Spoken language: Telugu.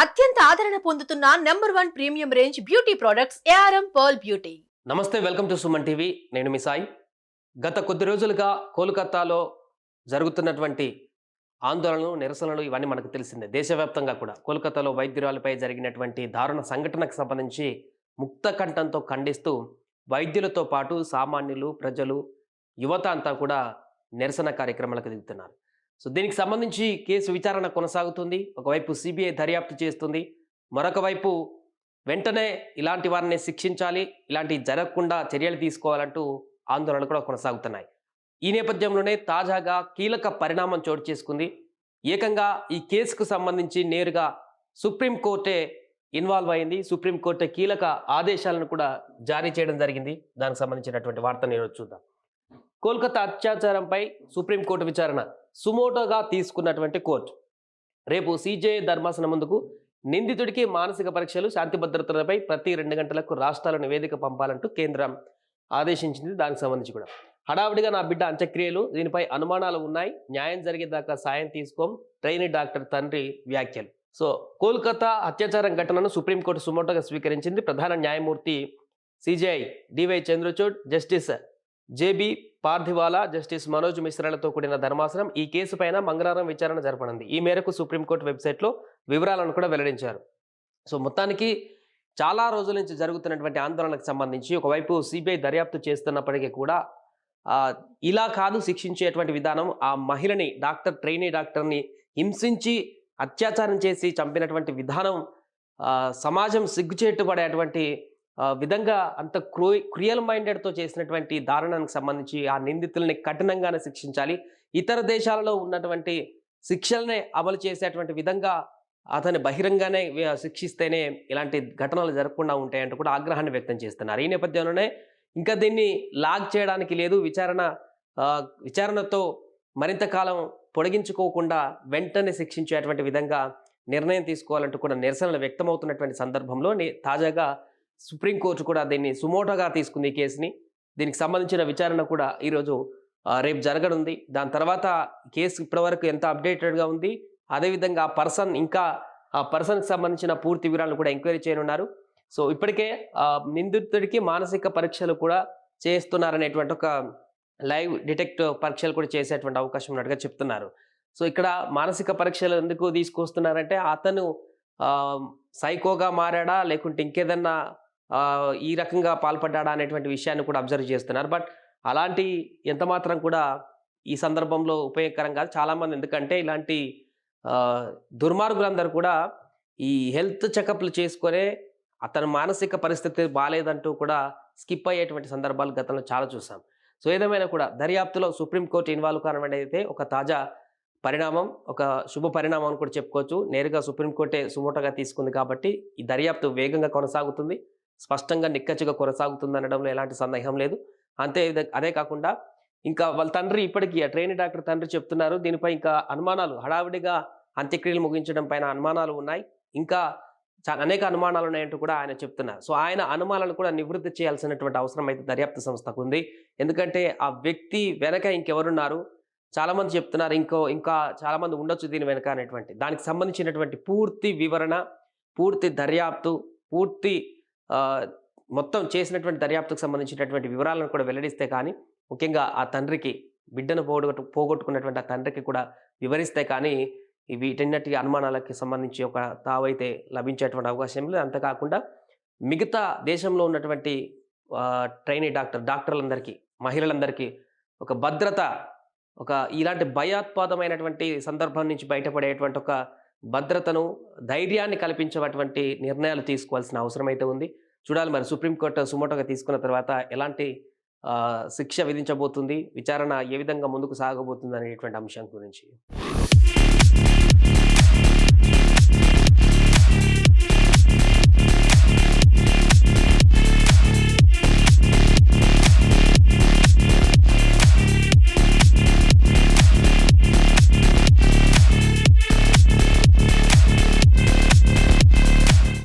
అత్యంత ఆదరణ పొందుతున్న #1 premium range beauty products ARM pearl beauty. నమస్తే, వెల్కమ్ టు సుమన్ టీవీ. నేను మీ సాయి. గత కొద్ది రోజులుగా కోల్కతాలో జరుగుతున్నటువంటి ఆందోళనలు, నిరసనలు ఇవన్నీ మనకు తెలిసిందే. దేశవ్యాప్తంగా కూడా కోల్కతాలో వైద్యురాలపై జరిగినటువంటి దారుణ సంఘటనకు సంబంధించి ముక్త కంఠంతో ఖండిస్తూ వైద్యులతో పాటు సామాన్యులు, ప్రజలు, యువత అంతా కూడా నిరసన కార్యక్రమాలకు దిగుతున్నారు. సో దీనికి సంబంధించి కేసు విచారణ కొనసాగుతుంది. ఒకవైపు సిబిఐ దర్యాప్తు చేస్తుంది, మరొక వైపు వెంటనే ఇలాంటి వారిని శిక్షించాలి, ఇలాంటివి జరగకుండా చర్యలు తీసుకోవాలంటూ ఆందోళనలు కూడా కొనసాగుతున్నాయి. ఈ నేపథ్యంలోనే తాజాగా కీలక పరిణామం చోటు చేసుకుంది. ఏకంగా ఈ కేసుకు సంబంధించి నేరుగా సుప్రీంకోర్టే ఇన్వాల్వ్ అయింది. సుప్రీంకోర్టు కీలక ఆదేశాలను కూడా జారీ చేయడం జరిగింది. దానికి సంబంధించినటువంటి వార్తను ఈరోజు చూద్దాం. కోల్కతా అత్యాచారంపై సుప్రీంకోర్టు విచారణ సుమోటోగా తీసుకున్నటువంటి కోర్టు రేపు సిజేఐ ధర్మాసనం ముందుకు నిందితుడికి మానసిక పరీక్షలు, శాంతి భద్రతలపై ప్రతి 2 గంటలకు రాష్ట్రాల నివేదిక పంపాలంటూ కేంద్రం ఆదేశించింది. దానికి సంబంధించి కూడా హడావిడిగా నా బిడ్డ అంత్యక్రియలు, దీనిపై అనుమానాలు ఉన్నాయి, న్యాయం జరిగేదాకా సాయం తీసుకోం ట్రైనీ డాక్టర్ తండ్రి వ్యాఖ్యలు. సో కోల్కతా అత్యాచారం ఘటనను సుప్రీంకోర్టు సుమోటోగా స్వీకరించింది. ప్రధాన న్యాయమూర్తి CJI DY Chandrachud, justice JB Pardiwala, justice Manoj మిశ్రాలతో కూడిన ధర్మాసనం ఈ కేసు పైన మంగళవారం విచారణ జరపనుంది. ఈ మేరకు సుప్రీంకోర్టు వెబ్సైట్లో వివరాలను కూడా వెల్లడించారు. సో మొత్తానికి చాలా రోజుల నుంచి జరుగుతున్నటువంటి ఆందోళనకు సంబంధించి ఒకవైపు సిబిఐ దర్యాప్తు చేస్తున్నప్పటికీ కూడా ఇలా కాదు శిక్షించేటువంటి విధానం, ఆ మహిళని ట్రైనీ డాక్టర్ని హింసించి అత్యాచారం చేసి చంపినటువంటి విధానం సమాజం సిగ్గుచేటుపడేటువంటి విధంగా అంత క్రియల్ మైండెడ్తో చేసినటువంటి దారుణానికి సంబంధించి ఆ నిందితుల్ని కఠినంగానే శిక్షించాలి, ఇతర దేశాలలో ఉన్నటువంటి శిక్షలనే అమలు చేసేటువంటి విధంగా అతన్ని బహిరంగానే శిక్షిస్తేనే ఇలాంటి ఘటనలు జరగకుండా ఉంటాయంటూ కూడా ఆగ్రహాన్ని వ్యక్తం చేస్తున్నారు. ఈ నేపథ్యంలోనే ఇంకా దీన్ని లాగ్ చేయడానికి లేదు, విచారణతో మరింత కాలం పొడిగించుకోకుండా వెంటనే శిక్షించేటువంటి విధంగా నిర్ణయం తీసుకోవాలంటూ కూడా నిరసనలు వ్యక్తమవుతున్నటువంటి సందర్భంలో తాజాగా సుప్రీంకోర్టు కూడా దీన్ని సుమోటోగా తీసుకుంది ఈ కేసుని. దీనికి సంబంధించిన విచారణ కూడా ఈరోజు రేపు జరగనుంది. దాని తర్వాత కేసు ఇప్పటివరకు ఎంత అప్డేటెడ్గా ఉంది, అదేవిధంగా ఆ పర్సన్కి సంబంధించిన పూర్తి వివరాలను కూడా ఎంక్వైరీ చేయనున్నారు. సో ఇప్పటికే నిందితుడికి మానసిక పరీక్షలు కూడా చేస్తున్నారనేటువంటి ఒక లైవ్ డిటెక్ట్ పరీక్షలు కూడా చేసేటువంటి అవకాశం ఉన్నట్టుగా చెప్తున్నారు. సో ఇక్కడ మానసిక పరీక్షలు ఎందుకు తీసుకొస్తున్నారంటే అతను సైకోగా మారాడా లేకుంటే ఇంకేదన్నా ఈ రకంగా పాల్పడ్డా అనేటువంటి విషయాన్ని కూడా అబ్జర్వ్ చేస్తున్నారు. బట్ అలాంటి ఎంత మాత్రం కూడా ఈ సందర్భంలో ఉపయోగకరం కాదు చాలామంది. ఎందుకంటే ఇలాంటి దుర్మార్గులందరూ కూడా ఈ హెల్త్ చెకప్లు చేసుకొనే అతని మానసిక పరిస్థితి బాగాలేదంటూ కూడా స్కిప్ అయ్యేటువంటి సందర్భాలు గతంలో చాలా చూసాం. సో ఏదేమైనా కూడా దర్యాప్తులో సుప్రీంకోర్టు ఇన్వాల్వ్ కావడం అయితే ఒక తాజా పరిణామం, ఒక శుభ పరిణామం అని కూడా చెప్పుకోవచ్చు. నేరుగా సుప్రీంకోర్టే సుమోటోగా తీసుకుంది కాబట్టి ఈ దర్యాప్తు వేగంగా కొనసాగుతుంది, స్పష్టంగా నిక్కచ్చిగా కొనసాగుతుంది అనడంలో ఎలాంటి సందేహం లేదు. అదే కాకుండా ఇంకా వాళ్ళ తండ్రి ఇప్పటికీ ట్రైనీ డాక్టర్ తండ్రి చెప్తున్నారు, దీనిపై ఇంకా అనుమానాలు, హడావిడిగా అంత్యక్రియలు ముగించడం పైన అనుమానాలు ఉన్నాయి, ఇంకా అనేక అనుమానాలు ఉన్నాయంటూ కూడా ఆయన చెప్తున్నారు. సో ఆయన అనుమానాలను కూడా నివృత్తి చేయాల్సినటువంటి అవసరం అయితే దర్యాప్తు సంస్థకు ఉంది. ఎందుకంటే ఆ వ్యక్తి వెనక ఇంకెవరున్నారు, చాలామంది చెప్తున్నారు ఇంకా చాలామంది ఉండొచ్చు దీని వెనక అనేటువంటి దానికి సంబంధించినటువంటి పూర్తి వివరణ, పూర్తి దర్యాప్తు, పూర్తి మొత్తం చేసినటువంటి దర్యాప్తుకు సంబంధించినటువంటి వివరాలను కూడా వెల్లడిస్తే కానీ, ముఖ్యంగా ఆ తండ్రికి, బిడ్డను పోగొట్టుకున్నటువంటి ఆ తండ్రికి కూడా వివరిస్తే కానీ వీటన్నిటి అనుమానాలకి సంబంధించి ఒక తావైతే లభించేటువంటి అవకాశం లేదు. అంతేకాకుండా మిగతా దేశంలో ఉన్నటువంటి ట్రైనీ డాక్టర్లందరికీ, మహిళలందరికీ ఒక భద్రత, ఇలాంటి భయోత్పాదమైనటువంటి సందర్భం నుంచి బయటపడేటువంటి ఒక భద్రతను, ధైర్యాన్ని కల్పించేటువంటి నిర్ణయాలు తీసుకోవాల్సిన అవసరం అయితే ఉంది. చూడాలి మరి సుప్రీంకోర్టు సుమోటోగా తీసుకున్న తర్వాత ఎలాంటి శిక్ష విధించబోతుంది, విచారణ ఏ విధంగా ముందుకు సాగబోతుంది అనేటువంటి అంశం గురించి.